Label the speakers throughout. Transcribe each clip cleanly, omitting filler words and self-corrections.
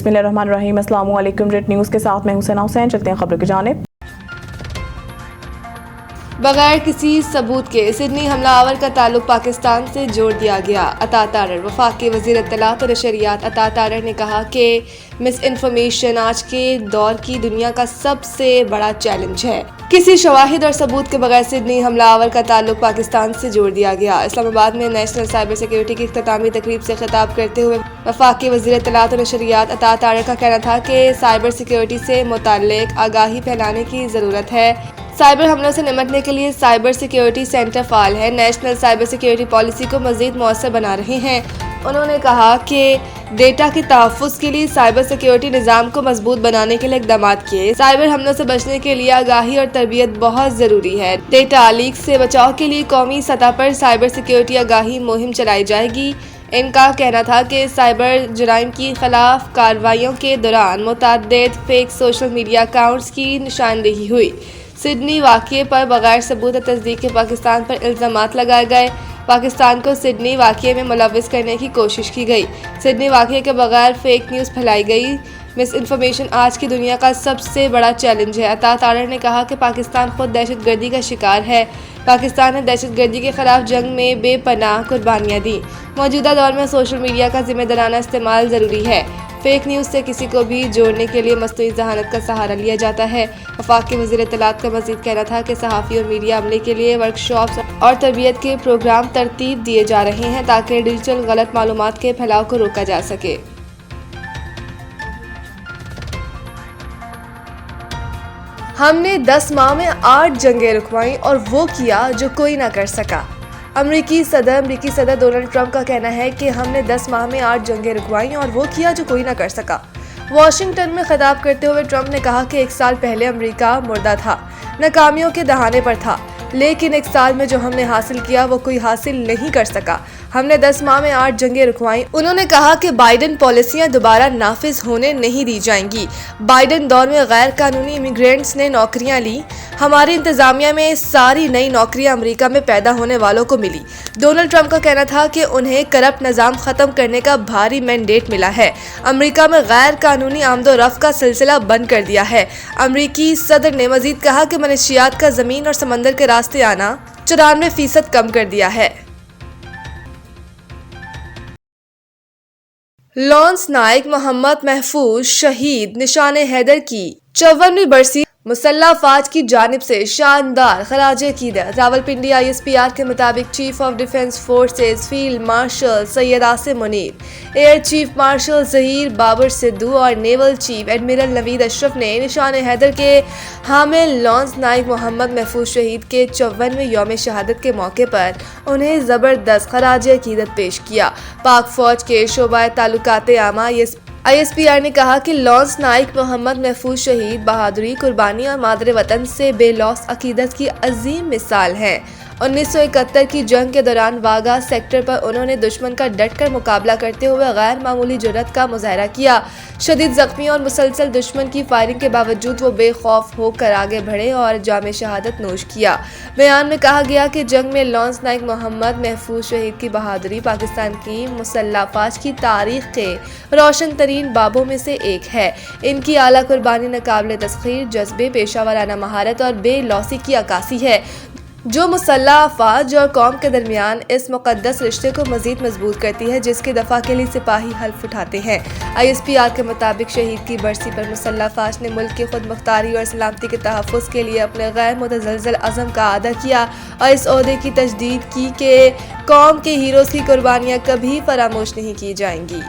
Speaker 1: बिस्मिल्लाहिर्रहमानिर्रहीम। अस्सलामु अलैकुम। रेड न्यूज़ के साथ मैं हुसैना हुसैन। चलते हैं खबरों की जानिब।
Speaker 2: बगैर किसी सबूत के सिडनी हमलावर का ताल्लुक पाकिस्तान से जोड़ दिया गया। अता तारर। वफाकी वज़ीर इत्तलात और नशरियात अता तारर ने कहा कि मिस इन्फॉर्मेशन आज के दौर की दुनिया का सबसे बड़ा चैलेंज है। किसी शवाहिद और सबूत के बगैर सिडनी हमलावर का ताल्लुक पाकिस्तान से जोड़ दिया गया। इस्लामाबाद में नेशनल साइबर सिक्योरिटी की इख्तितामी तकरीब से खिताब करते हुए वफाकी वज़ीर इत्तलात और नशरियात अता तारर का कहना था कि साइबर सिक्योरिटी से मुताल्लिक आगाही फैलाने की ज़रूरत है। साइबर हमलों से निपटने के लिए साइबर सिक्योरिटी सेंटर फाल है, नेशनल साइबर सिक्योरिटी पॉलिसी को मज़ीद मौसर बना रहे हैं। उन्होंने कहा कि डेटा के तहफ़्फ़ुज़ के लिए साइबर सिक्योरिटी निज़ाम को मजबूत बनाने के लिए इक़दाम किए। साइबर हमलों से बचने के लिए आगाही और तरबियत बहुत ज़रूरी है। डेटा लीक से बचाव के लिए कौमी सतह पर साइबर सिक्योरिटी आगाही मुहिम चलाई जाएगी। इनका कहना था कि साइबर जराइम की खिलाफ कार्रवाइयों के दौरान मुतअद्दिद फेक सोशल मीडिया अकाउंट्स की निशानदेही हुई। सिडनी वाक़ये पर बगैर सबूत तस्दीक के पाकिस्तान पर इल्ज़ामात लगाए गए। पाकिस्तान को सिडनी वाक़ये में मुलव्विस करने की कोशिश की गई। सिडनी वाक़ये के बगैर फेक न्यूज़ फैलाई गई। मिस इन्फॉर्मेशन आज की दुनिया का सबसे बड़ा चैलेंज है। अता तारर ने कहा कि पाकिस्तान खुद दहशतगर्दी का शिकार है। पाकिस्तान ने दहशतगर्दी के खिलाफ जंग में बेपनाह कुर्बानियाँ दी। मौजूदा दौर में सोशल मीडिया का जिम्मेदाराना इस्तेमाल ज़रूरी है। फेक न्यूज़ से किसी को भी जोड़ने के लिए मस्तूई जहानत का सहारा लिया जाता है। वफाकी वज़ीर इत्तलात का मज़ीद कहना था कि सहाफ़ी और मीडिया अमले के लिए वर्कशॉप्स और तरबियत के प्रोग्राम तरतीब दिए जा रहे हैं ताकि डिजिटल गलत मालूमात के फैलाव को रोका जा सके। हमने 10 माह में 8 जंगें रुकवाईं और वो किया जो कोई ना कर सका। अमरीकी सदर डोनाल्ड ट्रंप का कहना है कि हमने 10 माह में 8 जंगें रुकवाईं और वो किया जो कोई ना कर सका। वाशिंगटन में खिताब करते हुए ट्रंप ने कहा कि 1 साल पहले अमरीका मुर्दा था, नाकामियों के दहाने पर था, लेकिन 1 साल में जो हमने हासिल किया वो कोई हासिल नहीं कर सका। हमने 10 माह में 8 जंगें रुकवाईं। उन्होंने कहा कि बाइडन पॉलिसियां दोबारा नाफिज होने नहीं दी जाएंगी। बाइडन दौर में गैर कानूनी इमिग्रेंट्स ने नौकरियां ली। हमारी इंतजामिया में सारी नई नौकरियां अमेरिका में पैदा होने वालों को मिली। डोनाल्ड ट्रंप का कहना था कि उन्हें करप्ट निज़ाम ख़त्म करने का भारी मैंडेट मिला है। अमेरिका में गैर कानूनी आमदो रफ्त का सिलसिला बंद कर दिया है। अमेरिकी सदर ने मजीद कहा कि मनशियात का ज़मीन और समंदर के रास्ते आना 94% कम कर दिया है। लॉन्स नाइक मोहम्मद महफूज शहीद निशान हैदर की 54वीं बरसी मुसल्लह अफवाज की जानिब से शानदार खराज अकीदत। रावलपिंडी ISPR के मुताबिक chief of defence forces field marshal Syed Asim Munir, air chief marshal Zaheer Babar Sidhu और naval chief admiral Naveed Ashraf ने निशान हैदर के हामिल लॉन्स नाइक मोहम्मद महफूज शहीद के 54वें यौम शहादत के मौके पर उन्हें ज़बरदस्त खराज अकीदत पेश किया। पाक फौज के शोबा ताल्लुकात आमा ISPR ने कहा कि लॉन्स नाइक मोहम्मद महफूज शहीद बहादुरी, कुर्बानी और मादरे वतन से बेलौस अकीदत की अजीम मिसाल है। 1971 की जंग के दौरान वागा सेक्टर पर उन्होंने दुश्मन का डट कर मुकाबला करते हुए गैर मामूली जुर्रत का मुजाहरा किया। शदीद जख्मी और मुसलसल दुश्मन की फायरिंग के बावजूद वो बेखौफ होकर आगे बढ़े और जामे शहादत नोश किया। बयान में कहा गया कि जंग में लॉन्स नाइक मोहम्मद महफूज शहीद की बहादुरी पाकिस्तान की मुसल्लह अफवाज की तारीख के रोशन तरीन बाबों में से एक है। इनकी आला कुर्बानी नाकाबिले तस्खीर जज्बे, पेशा वाराना महारत और बेलौसी की अक्कासी है जो मुसल्लह अफवाज और कौम के दरमियान इस मुक़द्दस रिश्ते को मज़ीद मजबूत करती है जिसके दफ़ा के लिए सिपाही हल्फ उठाते हैं। ISPR के मुताबिक शहीद की बरसी पर मुसल्लह अफवाज ने मुल्क की खुद मुख्तारी और सलामती के तहफ़्फ़ुज़ के लिए अपने गैर मुतज़लज़ल अज़म का अदा किया और इस ओहदे की तजदीद की कि कौम के हीरोज़ की कुर्बानियाँ कभी फरामोश नहीं की जाएंगी।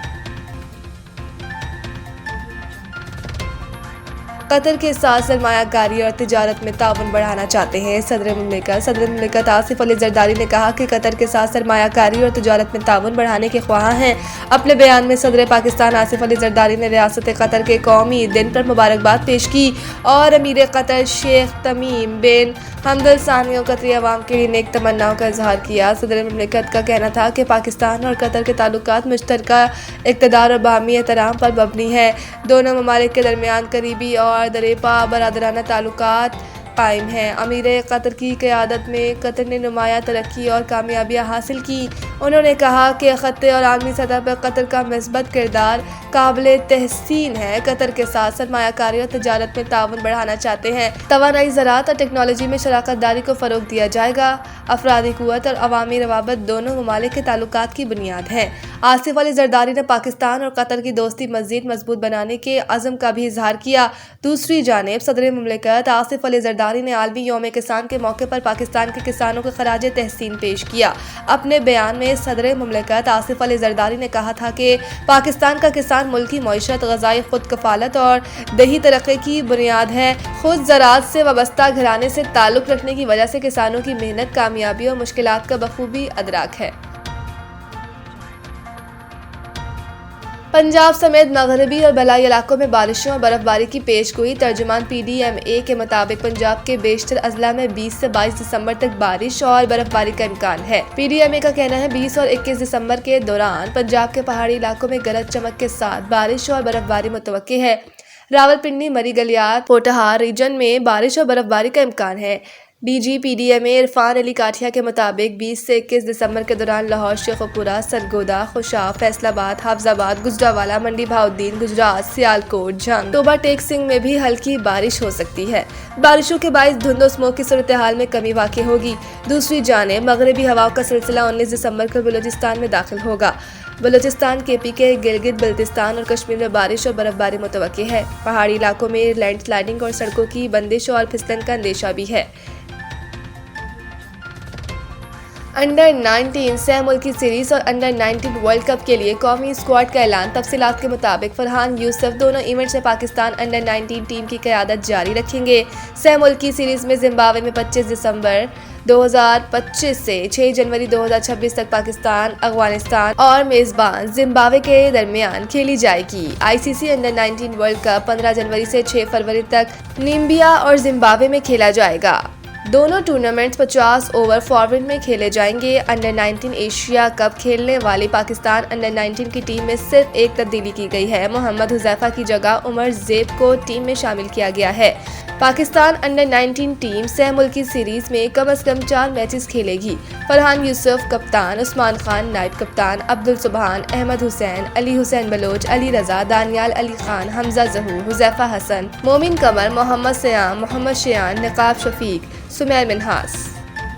Speaker 2: कतर के साथ सरमायाकारी और तिजारत में ताउन बढ़ाना चाहते हैं। सदर मुमलिकत आसिफ अली जरदारी ने कहा कि कतर के साथ सरमायाकारी और तिजारत में ताउन बढ़ाने के ख्वाह हैं। अपने बयान में सदर पाकिस्तान आसिफ अली जरदारी ने रियासत कतर के कौमी दिन पर मुबारकबाद पेश की और अमीर कतर शेख तमीम बिन हमद अल सानी और कतरी अवाम के लिए नेक तमन्नाओं का इजहार किया। सदर मुमलिकत का कहना था कि पाकिस्तान और कतर के ताल्लुकात मुश्तरका इक़्तिदार और बाहमी एहतराम पर मबनी है। दोनों ममालिक के दरमियान करीबी और दरेपा बरादराना ताल्लुकात قائم ہیں۔ امیر قطر کی قیادت میں قطر نے نمایاں ترقی اور کامیابیاں حاصل کی۔ انہوں نے کہا کہ خطے اور عالمی سطح پر قطر کا مثبت کردار قابل تحسین ہے۔ قطر کے ساتھ سرمایہ کاری اور تجارت میں تعاون بڑھانا چاہتے ہیں۔ توانائی، زراعت اور ٹیکنالوجی میں شراکت داری کو فروغ دیا جائے گا۔ افرادی قوت اور عوامی روابط دونوں ممالک کے تعلقات کی بنیاد ہیں۔ آصف علی زرداری نے پاکستان اور قطر کی دوستی مزید مضبوط بنانے کے عزم کا بھی اظہار کیا۔ دوسری جانب صدر مملکت آصف علی زرداری نے عالمی یوم کسان کے موقع پر پاکستان کے کسانوں کو خراج تحسین پیش کیا۔ اپنے بیان میں صدر مملکت آصف علی زرداری نے کہا تھا کہ پاکستان کا کسان ملکی معیشت، غذائی خود کفالت اور دیہی ترقی کی بنیاد ہے۔ خود زراعت سے وابستہ گھرانے سے تعلق رکھنے کی وجہ سے کسانوں کی محنت، کامیابی اور مشکلات کا بخوبی ادراک ہے۔ پنجاب سمیت مغربی اور بالائی علاقوں میں بارشوں اور برف باری کی پیش گوئی۔ ترجمان PDMA کے مطابق پنجاب کے بیشتر اضلاع میں 20 سے 22 دسمبر تک بارش اور برف باری کا امکان ہے۔ PDMA کا کہنا ہے 20 اور 21 دسمبر کے دوران پنجاب کے پہاڑی علاقوں میں گرج چمک کے ساتھ بارش اور برف باری متوقع ہے۔ راولپنڈی، مری گلیات، پوٹھہار ریجن میں بارش اور برف باری کا امکان ہے۔ DG PDMA عرفان علی کاٹھیا کے مطابق 20 سے 21 دسمبر کے دوران لاہور، شیخوپورہ، سرگودا، خوشاب، فیصل آباد، حافظ آباد، گجرانوالہ، منڈی بہاؤالدین، گجرات، سیالکوٹ، جھنگ، توبہ ٹیک سنگھ میں بھی ہلکی بارش ہو سکتی ہے۔ بارشوں کے باعث دھند و اسموگ کی صورتحال میں کمی واقع ہوگی۔ دوسری جانب مغربی ہواؤں کا سلسلہ 19 دسمبر کو بلوچستان میں داخل ہوگا۔ بلوچستان، KP کے گلگت بلتستان اور کشمیر میں بارش اور برف باری متوقع ہے۔ پہاڑی علاقوں میں لینڈ سلائڈنگ اور سڑکوں کی بندش اور پھسلن کا اندیشہ بھی ہے۔ انڈر-19 سہ ملکی سیریز اور انڈر-19 ورلڈ کپ کے لیے قومی اسکواڈ کا اعلان۔ تفصیلات کے مطابق فرحان یوسف دونوں ایونٹس میں پاکستان انڈر-19 ٹیم کی قیادت جاری رکھیں گے۔ سہ ملکی سیریز میں زمبابوے میں 25 دسمبر 2025 سے 6 جنوری 2026 تک پاکستان، افغانستان اور میزبان زمبابوے کے درمیان کھیلی جائے گی۔ ICC انڈر-19 ورلڈ کپ 15 جنوری سے 6 فروری تک نامبیا اور زمبابوے میں کھیلا جائے گا۔ دونوں ٹورنامنٹس 50 اوور فارمیٹ میں کھیلے جائیں گے۔ انڈر-19 ایشیا کپ کھیلنے والی پاکستان انڈر-19 کی ٹیم میں صرف ایک تبدیلی کی گئی ہے۔ محمد حذیفہ کی جگہ عمر زیب کو ٹیم میں شامل کیا گیا ہے۔ پاکستان انڈر-19 ٹیم سہ ملکی سیریز میں کم از کم 4 میچز کھیلے گی۔ فرحان یوسف کپتان، عثمان خان نائب کپتان، عبدالسبحان، احمد حسین، علی حسین بلوچ، علی رضا، دانیال علی خان، حمزہ ظہور، حذیفہ حسن، مومن قمر، محمد سیام، محمد شیان، نقاب شفیق، سمیر منہاس۔